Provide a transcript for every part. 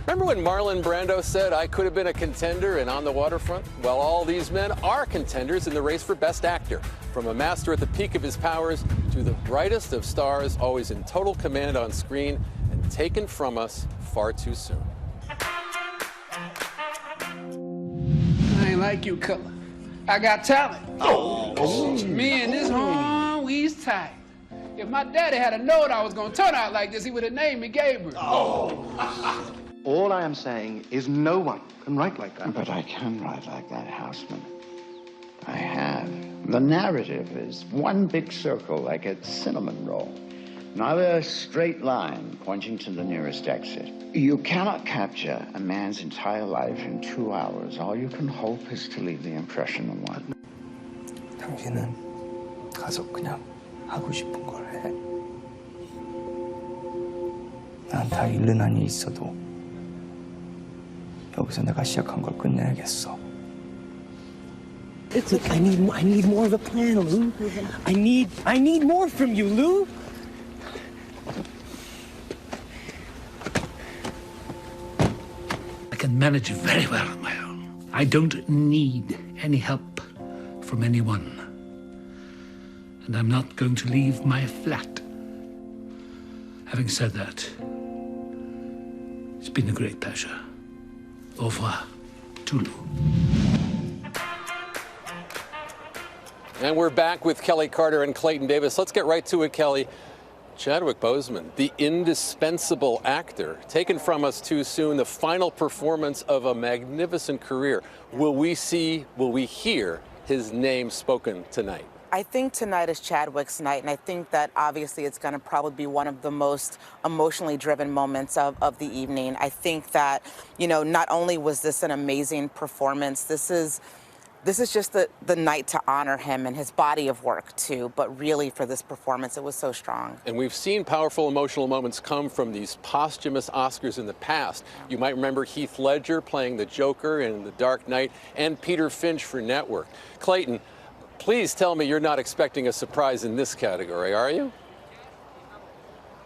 Remember when Marlon Brando said, "I could have been a contender in On the Waterfront"? Well, all these men are contenders in the race for Best Actor. From a master at the peak of his powers to the brightest of stars, always in total command on screen and taken from us far too soon. I ain't like you, Cutler. I got talent. Me and this home, we's tight. If my daddy had known I was gonna turn out like this, he would have named me Gabriel. All I am saying is no one can write like that. But I can write like that, Houseman. I have. The narrative is one big circle like a cinnamon roll. Not a straight line pointing to the nearest exit. You cannot capture a man's entire life in 2 hours. All you can hope is to leave the impression of one. 당신은 가서 그냥 하고 싶은 걸 해. 난 다 잃는 한이 있어도 여기서 내가 시작한 걸 끝내야겠어. Look, I need more of a plan, Lou. I need more from you, Lou. I can manage it very well on my own. I don't need any help from anyone. And I'm not going to leave my flat. Having said that, it's been a great pleasure. Au revoir, Tulu. And we're back with Kelley Carter and Clayton Davis. Let's get right to it, Kelley. Chadwick Boseman, the indispensable actor, taken from us too soon, the final performance of a magnificent career. Will we hear his name spoken tonight? I think tonight is Chadwick's night, and I think that obviously it's going to probably be one of the most emotionally driven moments of the evening. I think that, you know, not only was this an amazing performance, this is just the night to honor him and his body of work, too. But really, for this performance, it was so strong. And we've seen powerful emotional moments come from these posthumous Oscars in the past. You might remember Heath Ledger playing the Joker in The Dark Knight and Peter Finch for Network. Clayton, please tell me you're not expecting a surprise in this category, are you?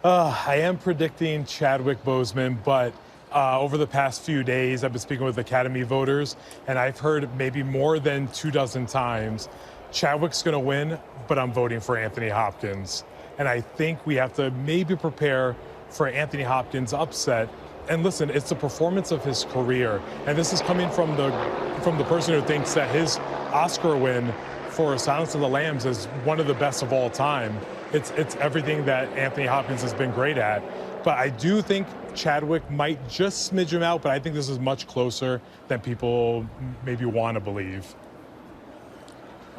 I am predicting Chadwick Boseman, but over the past few days, I've been speaking with Academy voters, and I've heard maybe more than 24 times, Chadwick's going to win, but I'm voting for Anthony Hopkins. And I think we have to maybe prepare for Anthony Hopkins' upset. And listen, it's the performance of his career, and this is coming from the person who thinks that his Oscar win for Silence of the Lambs is one of the best of all time. It's everything that Anthony Hopkins has been great at. But I do think Chadwick might just smidge him out, but I think this is much closer than people maybe want to believe.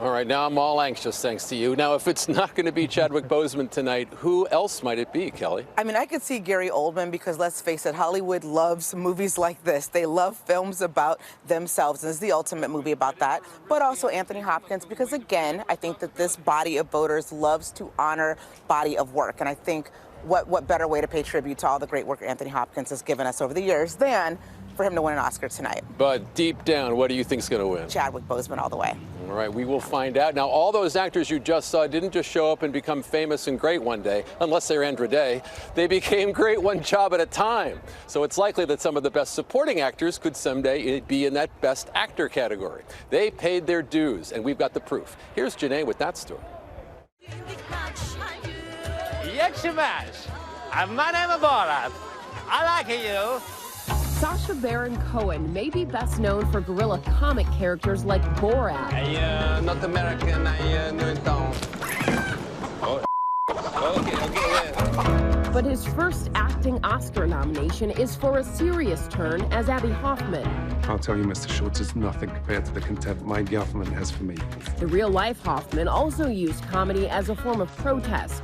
All right, now I'm all anxious thanks to you. Now, if it's not going to be Chadwick Boseman tonight, who else might it be, Kelley? I mean, I could see Gary Oldman because, let's face it, Hollywood loves movies like this. They love films about themselves, and this is the ultimate movie about that. But also Anthony Hopkins because, again, I think that this body of voters loves to honor body of work. And I think what better way to pay tribute to all the great work Anthony Hopkins has given us over the years than for him to win an Oscar tonight. But deep down, what do you think's going to win? Chadwick Boseman all the way. All right, we will find out. Now, all those actors you just saw didn't just show up and become famous and great one day, unless they're Andra Day. They became great one job at a time. So it's likely that some of the best supporting actors could someday be in that Best Actor category. They paid their dues, and we've got the proof. Here's Janae with that story. My name is Borat. I like you. Sacha Baron Cohen may be best known for guerrilla comic characters like Borat. Not American, no don't. But his first acting Oscar nomination is for a serious turn as Abby Hoffman. I'll tell you, Mr. Schultz, it's nothing compared to the contempt my government has for me. The real-life Hoffman also used comedy as a form of protest.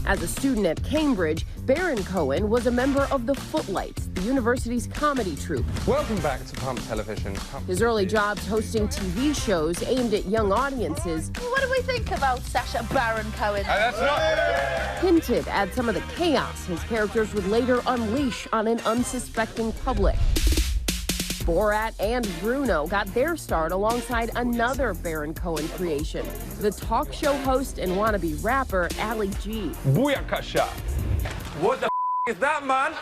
As a student at Cambridge, Baron Cohen was a member of the Footlights, the university's comedy troupe. Welcome back to Pump Television. His early jobs hosting TV shows aimed at young audiences. What do we think about Sacha Baron Cohen? That's not... Hinted at some of the chaos his characters would later unleash on an unsuspecting public. Borat and Bruno got their start alongside another Baron Cohen creation, the talk show host and wannabe rapper Ali G. Booyakasha. What the is that, man?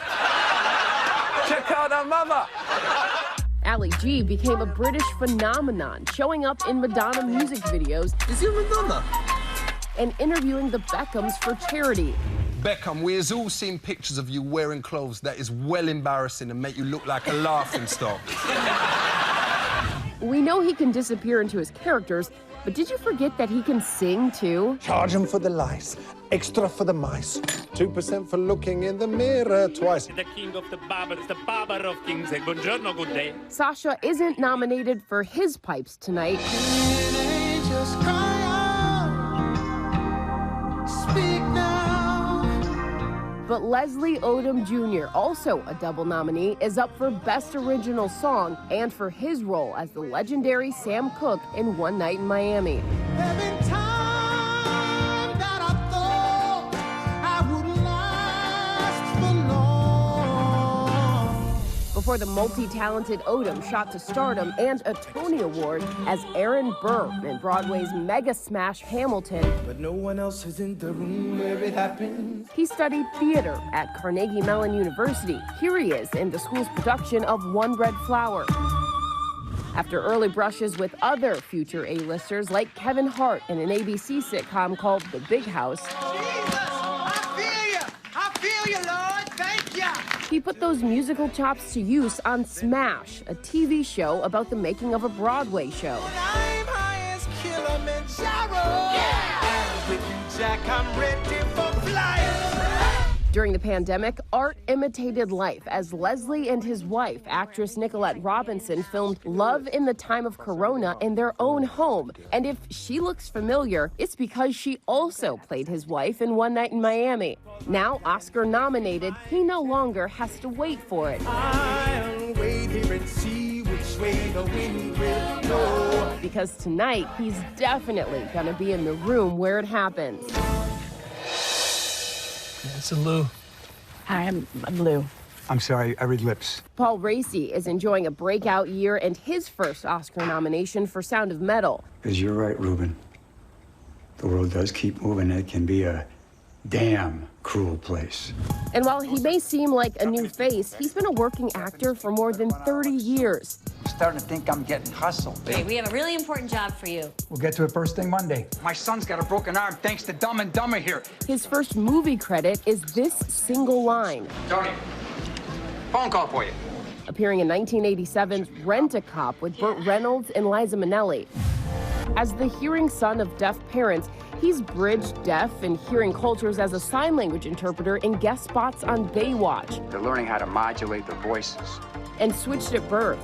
her mother. Ali G became a British phenomenon, showing up in Madonna music videos. Is you Madonna? And interviewing the Beckhams for charity. Beckham, we has all seen pictures of you wearing clothes that is well embarrassing and make you look like a laughing stock. We know he can disappear into his characters, but did you forget that he can sing too? Charge 'em for the lice, extra for the mice, 2% for looking in the mirror twice. The king of the barbers, the barber of kings. Hey, buongiorno, good day. Sasha isn't nominated for his pipes tonight. Just cry out, speak now. But Leslie Odom Jr., also a double nominee, is up for Best Original Song and for his role as the legendary Sam Cooke in One Night in Miami. Before the multi-talented Odom shot to stardom and a Tony Award as Aaron Burr in Broadway's mega smash Hamilton. But no one else is in the room where it happened. He studied theater at Carnegie Mellon University. Here he is in the school's production of One Red Flower. After early brushes with other future A-listers like Kevin Hart in an ABC sitcom called The Big House. He put those musical chops to use on Smash, a TV show about the making of a Broadway show. I'm high as Kilimanjaro. Yeah! With you, Jack, I'm ready for flying. During the pandemic, art imitated life as Leslie and his wife, actress Nicolette Robinson, filmed Love in the Time of Corona in their own home. And if she looks familiar, it's because she also played his wife in One Night in Miami. Now Oscar nominated, he no longer has to wait for it. I'll wait here and see which way the wind will blow. Because tonight, he's definitely gonna be in the room where it happens. It's a Lou. Hi, I'm Lou. I'm sorry, I read lips. Paul Raci is enjoying a breakout year and his first Oscar nomination for Sound of Metal. Because you're right, Ruben. The world does keep moving. It can be a damn cruel place. And while he may seem like a new face, he's been a working actor for more than 30 years. I'm starting to think I'm getting hustled. Okay, we have a really important job for you. We'll get to it first thing Monday. My son's got a broken arm thanks to Dumb and Dumber here. His first movie credit is this single line. Tony, phone call for you. Appearing in 1987's Rent-A-Cop with Burt Reynolds and Liza Minnelli. As the hearing son of deaf parents, he's bridged deaf and hearing cultures as a sign language interpreter in guest spots on Baywatch. They're learning how to modulate their voices. And switched at birth.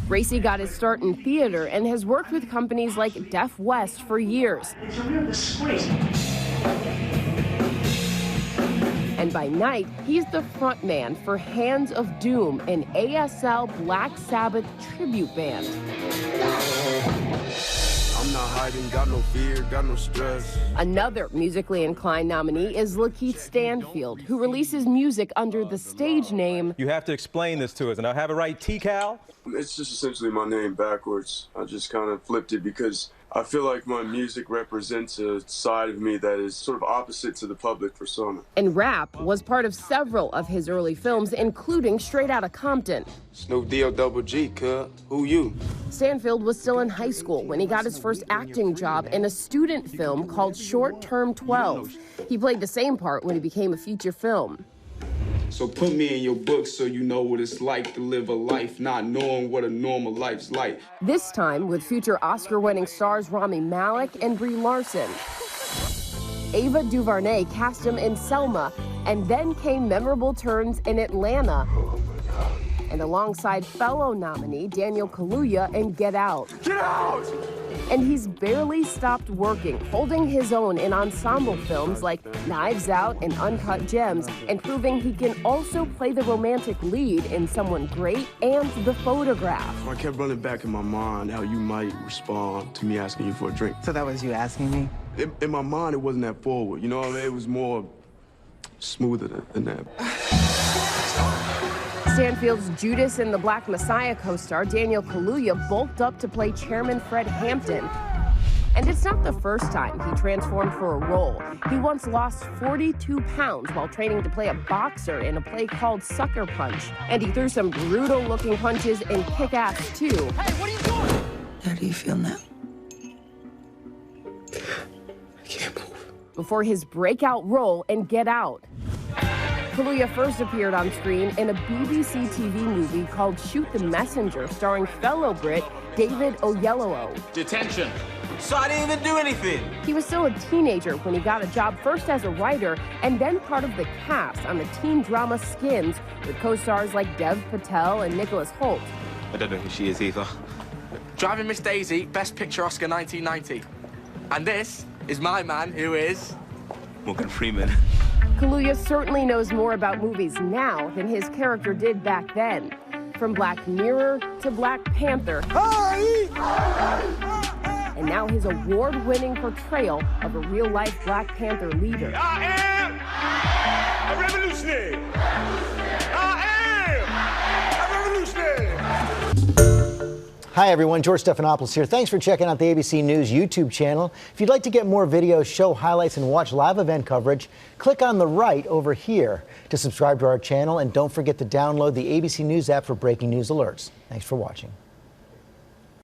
Raci got his start in theater and has worked with companies like Deaf West for years. It's a real disgrace. And by night, he's the frontman for Hands of Doom, an ASL Black Sabbath tribute band. I'm not hiding, got no fear, got no stress. Another musically inclined nominee is Lakeith Stanfield, who releases music under the stage name. You have to explain this to us, and I have it right, T-Cal? It's just essentially my name backwards. I just kind of flipped it because I feel like my music represents a side of me that is sort of opposite to the public persona. And rap was part of several of his early films, including Straight Outta Compton. Snoop D-O-double-G, cuz. Who you? Stanfield was still in high school when he got his first acting job in a student film called Short Term 12. He played the same part when he became a feature film. So put me in your book so you know what it's like to live a life not knowing what a normal life's like. This time with future Oscar-winning stars Rami Malek and Brie Larson. Ava DuVernay cast him in Selma, and then came memorable turns in Atlanta. And alongside fellow nominee Daniel Kaluuya in Get Out. Get out! And he's barely stopped working, holding his own in ensemble films like Knives Out and Uncut Gems, and proving he can also play the romantic lead in Someone Great and The Photograph. I kept running back in my mind how you might respond to me asking you for a drink. So that was you asking me? In my mind, it wasn't that forward. You know what I mean? It was more smoother than that. Stanfield's Judas and the Black Messiah co-star Daniel Kaluuya bulked up to play Chairman Fred Hampton. And it's not the first time he transformed for a role. He once lost 42 pounds while training to play a boxer in a play called Sucker Punch. And he threw some brutal-looking punches in Kick-Ass 2. Hey, what are you doing? How do you feel now? Before his breakout role in Get Out. Kaluuya first appeared on screen in a BBC TV movie called Shoot the Messenger, starring fellow Brit David Oyelowo. Detention. So I didn't even do anything. He was still a teenager when he got a job first as a writer and then part of the cast on the teen drama Skins with co-stars like Dev Patel and Nicholas Hoult. I don't know who she is either. Driving Miss Daisy, Best Picture Oscar 1990. And this is my man, who is Morgan Freeman. Kaluuya certainly knows more about movies now than his character did back then. From Black Mirror to Black Panther. And now his award-winning portrayal of a real-life Black Panther leader. I am a revolutionary. I am a revolutionary. Hi everyone, George Stephanopoulos here. Thanks for checking out the ABC News YouTube channel. If you'd like to get more videos, show highlights, and watch live event coverage, click on the right over here to subscribe to our channel, and don't forget to download the ABC News app for breaking news alerts. Thanks for watching.